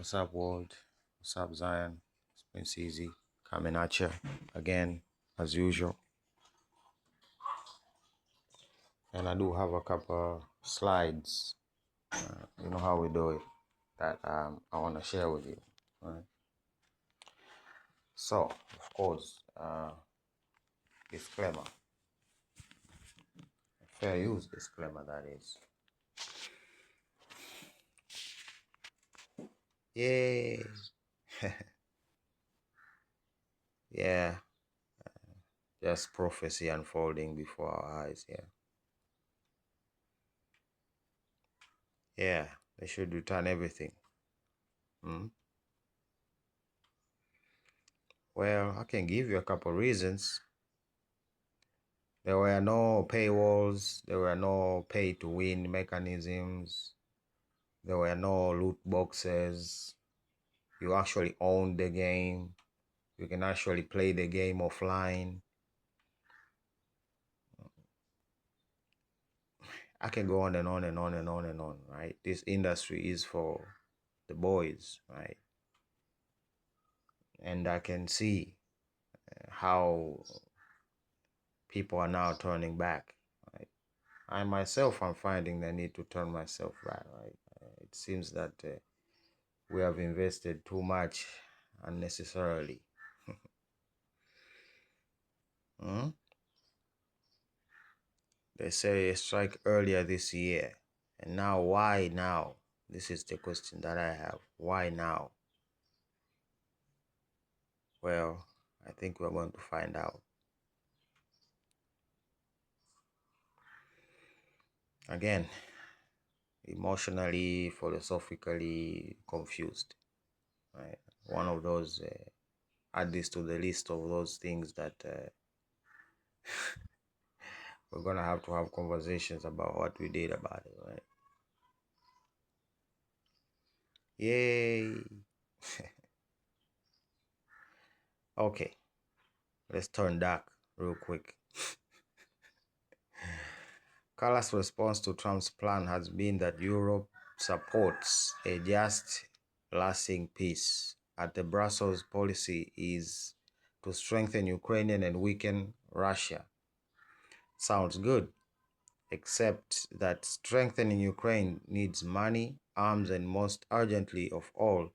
What's up, world? What's up, Zion? It's Prince Easy coming at you again, as usual. And I do have a couple slides. You know how we do it, that I want to share with you. Right? So, of course, disclaimer, fair use disclaimer, that is. Yay! Yeah, just prophecy unfolding before our eyes. Yeah, they should return everything. Well, I can give you a couple reasons. There were no paywalls, there were no pay-to-win mechanisms, there were no loot boxes. You actually own the game. You can actually play the game offline. I can go on and on and on and on and on, right? This industry is for the boys, right? And I can see how people are now turning back, right? I myself am finding the need to turn myself back, right? It seems that we have invested too much unnecessarily. They say a strike earlier this year. And now, why now? This is the question that I have. Why now? Well, I think we're going to find out. Again, emotionally, philosophically confused. Right? One of those, add this to the list of those things that we're going to have conversations about what we did about it, right? Yay! Okay, let's turn dark real quick. Carlos' response to Trump's plan has been that Europe supports a just, lasting peace. At the Brussels policy is to strengthen Ukraine and weaken Russia. Sounds good, except that strengthening Ukraine needs money, arms, and most urgently of all,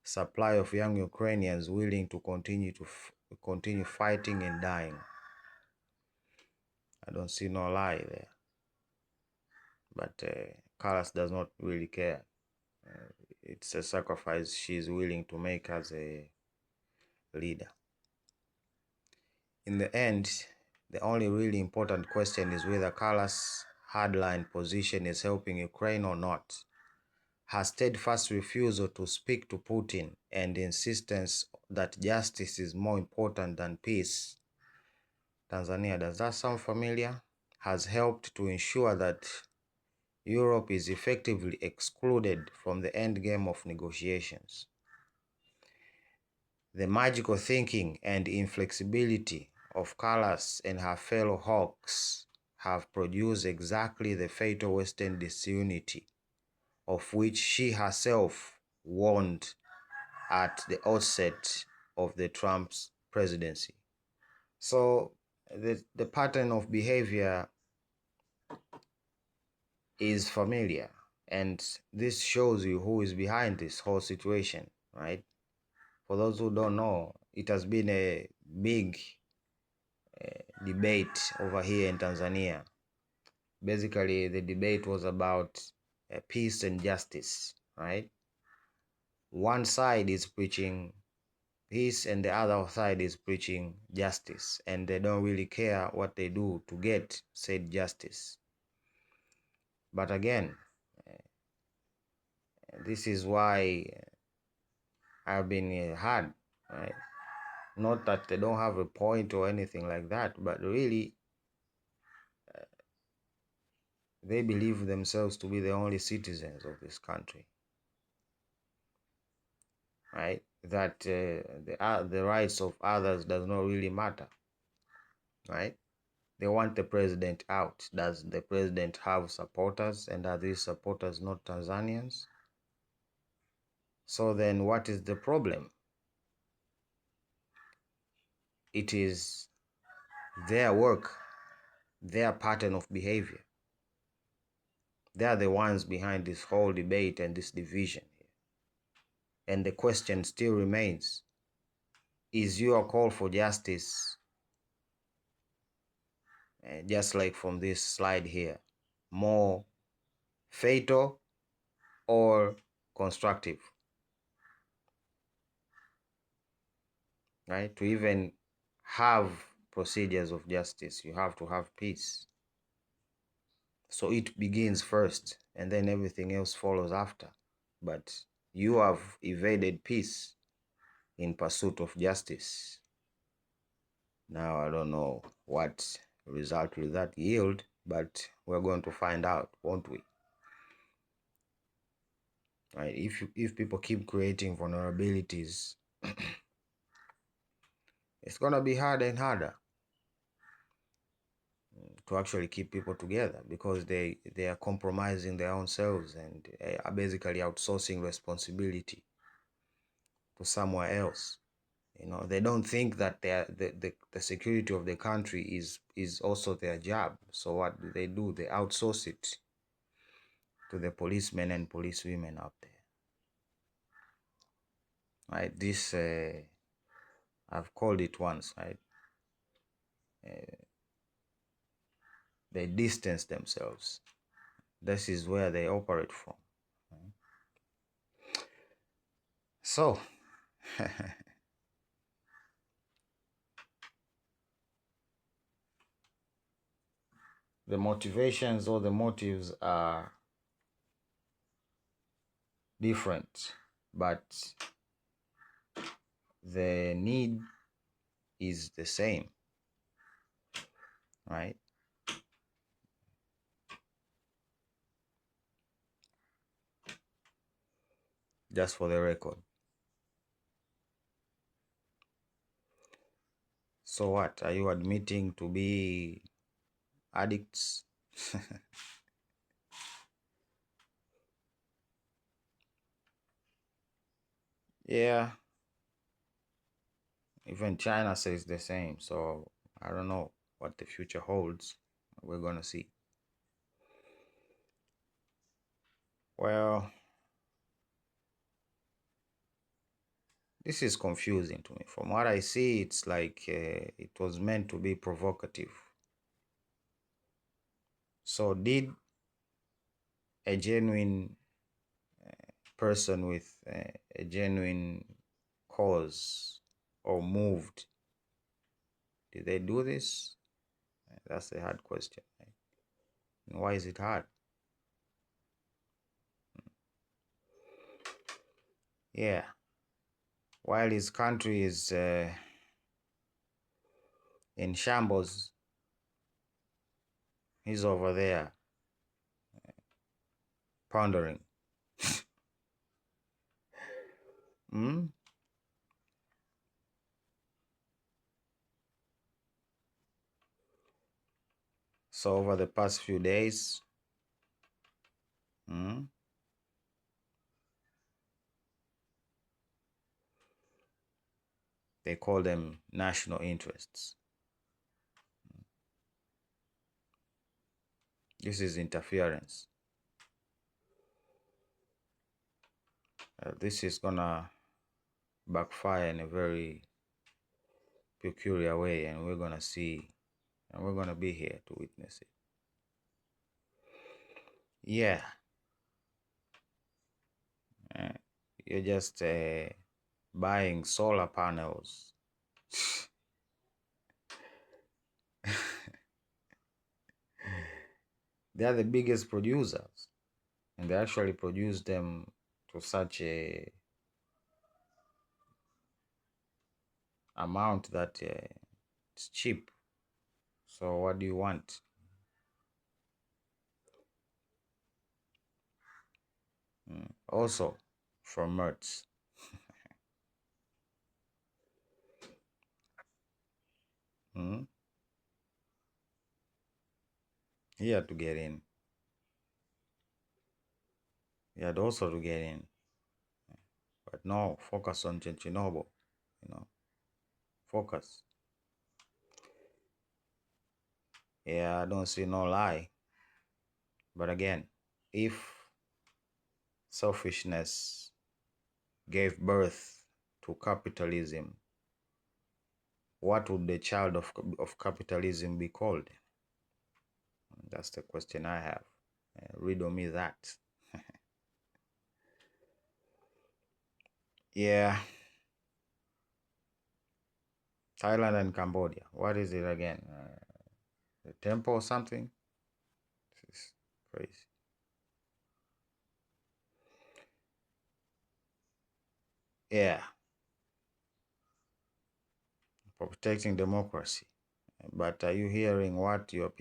supply of young Ukrainians willing to continue fighting and dying. I don't see no lie there. But Carlos does not really care. It's a sacrifice she's willing to make as a leader. In the end, the only really important question is whether Carlos' hardline position is helping Ukraine or not. Her steadfast refusal to speak to Putin and insistence that justice is more important than peace, Tanzania, does that sound familiar? Has helped to ensure that Europe is effectively excluded from the endgame of negotiations. The magical thinking and inflexibility of Callas and her fellow hawks have produced exactly the fatal Western disunity of which she herself warned at the outset of the Trump's presidency. So the pattern of behavior is familiar, and this shows you who is behind this whole situation, right? For those who don't know, it has been a big debate over here in Tanzania. Basically, the debate was about peace and justice, right? One side is preaching peace and the other side is preaching justice, and they don't really care what they do to get said justice. But again, this is why I've been hard, right? Not that they don't have a point or anything like that, but really they believe themselves to be the only citizens of this country, right? That the rights of others does not really matter, right? They want the president out. Does the president have supporters, and are these supporters not Tanzanians? So then what is the problem? It is their work, their pattern of behavior. They are the ones behind this whole debate and this division. And the question still remains, is your call for justice, just like from this slide here, more fatal or constructive? Right? To even have procedures of justice, you have to have peace. So it begins first and then everything else follows after. But you have evaded peace in pursuit of justice. Now, I don't know what result will that yield, but we're going to find out, won't we? Right? If people keep creating vulnerabilities, it's going to be harder and harder to actually keep people together, because they are compromising their own selves and are basically outsourcing responsibility to somewhere else. They don't think that the security of the country is also their job. So what do? They outsource it to the policemen and policewomen out there. Right? This I've called it once. Right? They distance themselves. This is where they operate from. So the motivations or the motives are different, but the need is the same, right? Just for the record. So what? Are you admitting to be addicts? Yeah, even China says the same. So I don't know what the future holds. We're going to see. Well, this is confusing to me. From what I see, it's like it was meant to be provocative. So did a genuine person with a genuine cause or moved, did they do this? That's a hard question. And why is it hard? Yeah. While his country is in shambles, he's over there pondering. Hmm? So over the past few days, they call them national interests. This is interference. This is gonna backfire in a very peculiar way, and we're gonna see, and we're gonna be here to witness it. Yeah. You're just buying solar panels. They are the biggest producers, and they actually produce them to such a amount that it's cheap. So what do you want? Also from Mertz. He had to get in. He had also to get in. that no, focus on Chernobyl, focus. Yeah, I don't see no lie. But again, if selfishness gave birth to capitalism, what would the child of capitalism be called? That's the question I have. Riddle me that. Yeah. Thailand and Cambodia. What is it again? The temple or something? This is crazy. Yeah. For protecting democracy. But are you hearing what your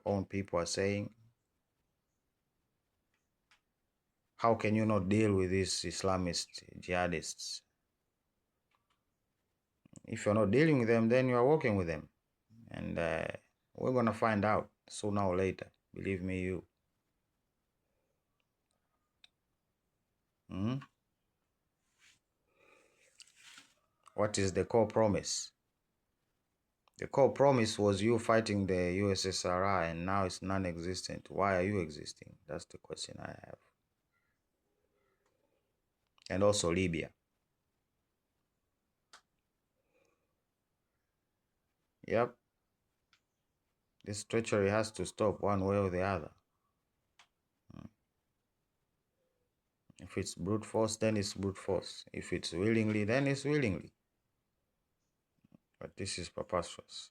own people are saying? How can you not deal with these Islamist jihadists? If you're not dealing with them, then you are working with them. And we're going to find out sooner or later. Believe me, you. Hmm? What is the core promise? The core promise was you fighting the USSR, and now it's non-existent. Why are you existing? That's the question I have. And also Libya. Yep. This treachery has to stop one way or the other. If it's brute force, then it's brute force. If it's willingly, then it's willingly. But this is preposterous.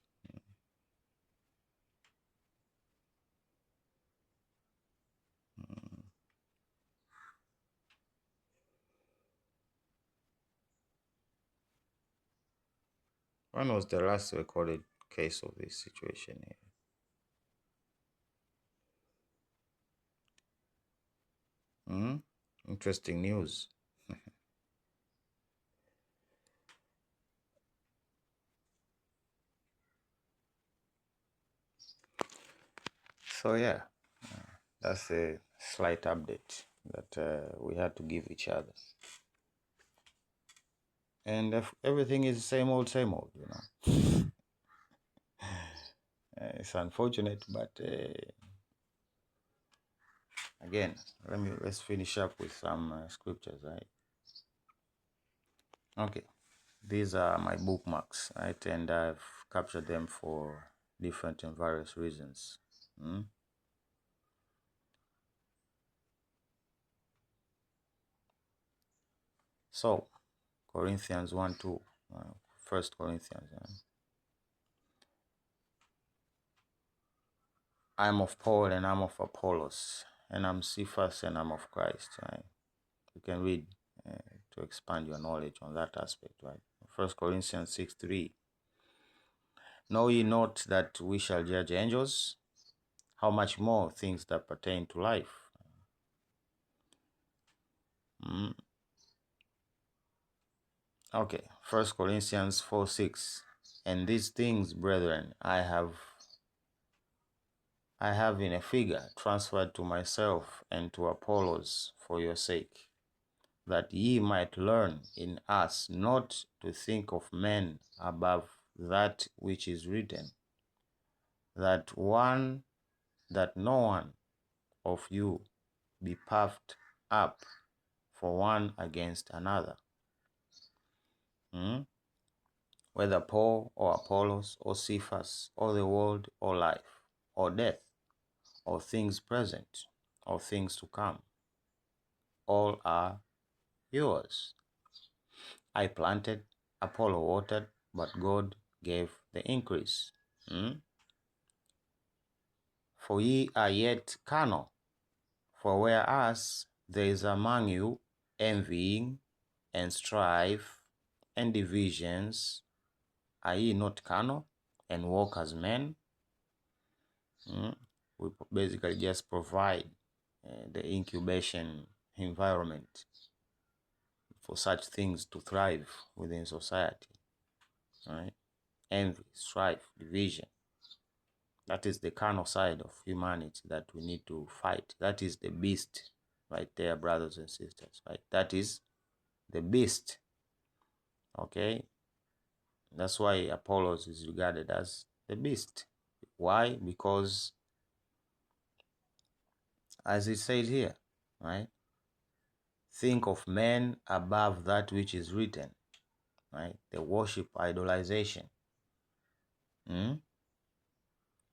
When was the last recorded case of this situation here? Interesting news. So yeah, that's a slight update that we had to give each other. And everything is same old, it's unfortunate, but again, let's finish up with some scriptures, right? Okay, these are my bookmarks, right? And I've captured them for different and various reasons. So, Corinthians 1, 2, 1 Corinthians. I'm of Paul and I'm of Apollos, and I'm Cephas and I'm of Christ, right? You can read to expand your knowledge on that aspect, right? 1 Corinthians 6, 3. Know ye not that we shall judge angels? How much more things that pertain to life? Okay, 1 Corinthians 4, 6. And these things, brethren, I have in a figure transferred to myself and to Apollos for your sake, that ye might learn in us not to think of men above that which is written, that no one of you be puffed up for one against another. Whether Paul or Apollos or Cephas or the world or life or death or things present or things to come, all are yours. I planted, Apollo watered, but God gave the increase. For ye are yet carnal. For whereas there is among you envying and strife and divisions, are ye not carnal and walk as men? We basically just provide the incubation environment for such things to thrive within society, right? Envy, strife, division. That is the carnal side of humanity that we need to fight. That is the beast right there, brothers and sisters, right? That is the beast. Okay, that's why Apollos is regarded as the beast. Why? Because, as it says here, right? Think of men above that which is written, right? They worship idolization.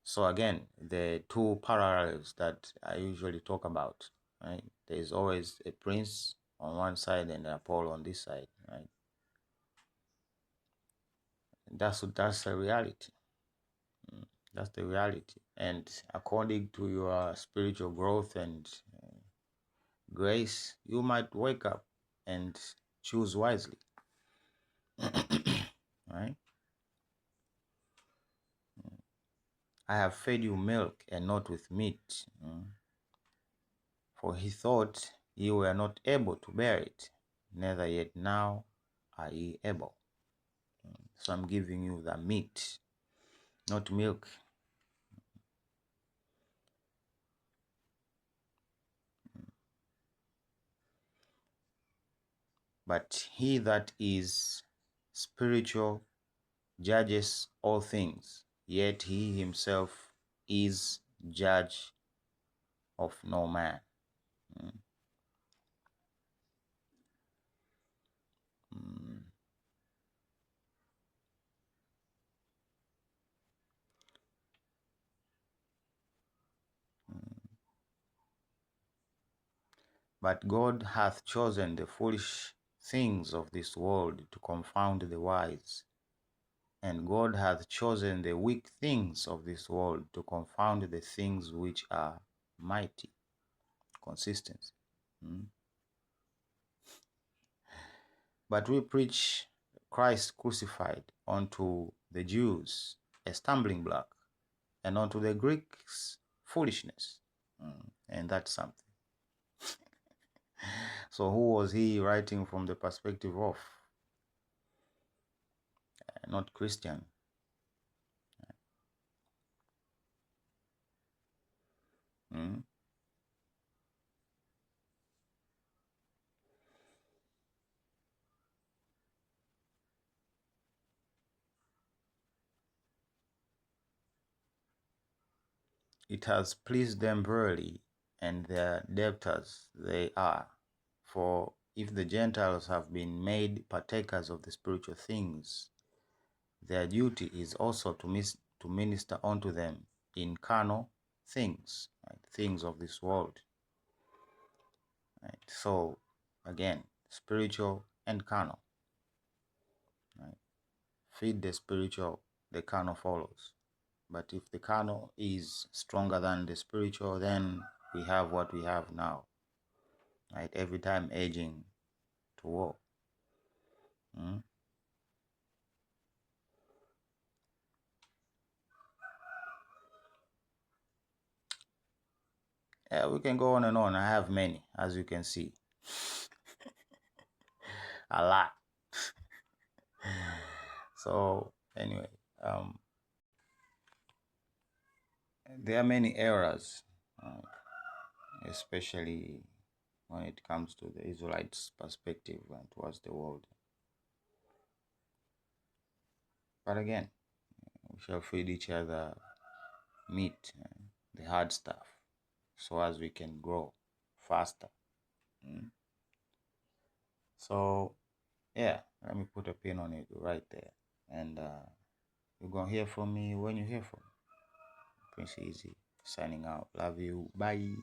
So again, the two parallels that I usually talk about, right? There is always a prince on one side and an Apollo on this side, right? That's the reality. That's the reality. And according to your spiritual growth and grace, you might wake up and choose wisely. Right? I have fed you milk and not with meat. For he thought ye were not able to bear it, neither yet now are ye able. So I'm giving you the meat, not milk. But he that is spiritual judges all things, yet he himself is judge of no man. But God hath chosen the foolish things of this world to confound the wise. And God hath chosen the weak things of this world to confound the things which are mighty. Consistency. But we preach Christ crucified, unto the Jews a stumbling block, and unto the Greeks foolishness. And that's something. So who was he writing from the perspective of? Not Christian. It has pleased them verily, and their debtors they are. For if the Gentiles have been made partakers of the spiritual things, their duty is also to minister unto them in carnal things, right? Things of this world. Right? So, again, spiritual and carnal. Right? Feed the spiritual, the carnal follows. But if the carnal is stronger than the spiritual, then we have what we have now. Right? Every time edging to war. Yeah, we can go on and on. I have many, as you can see. A lot. So anyway, there are many errors, especially when it comes to the Israelites' perspective and towards the world. But again, we shall feed each other meat, the hard stuff, so as we can grow faster. So yeah, let me put a pin on it right there. And you're going to hear from me when you hear from me. Prince Easy, signing out. Love you. Bye.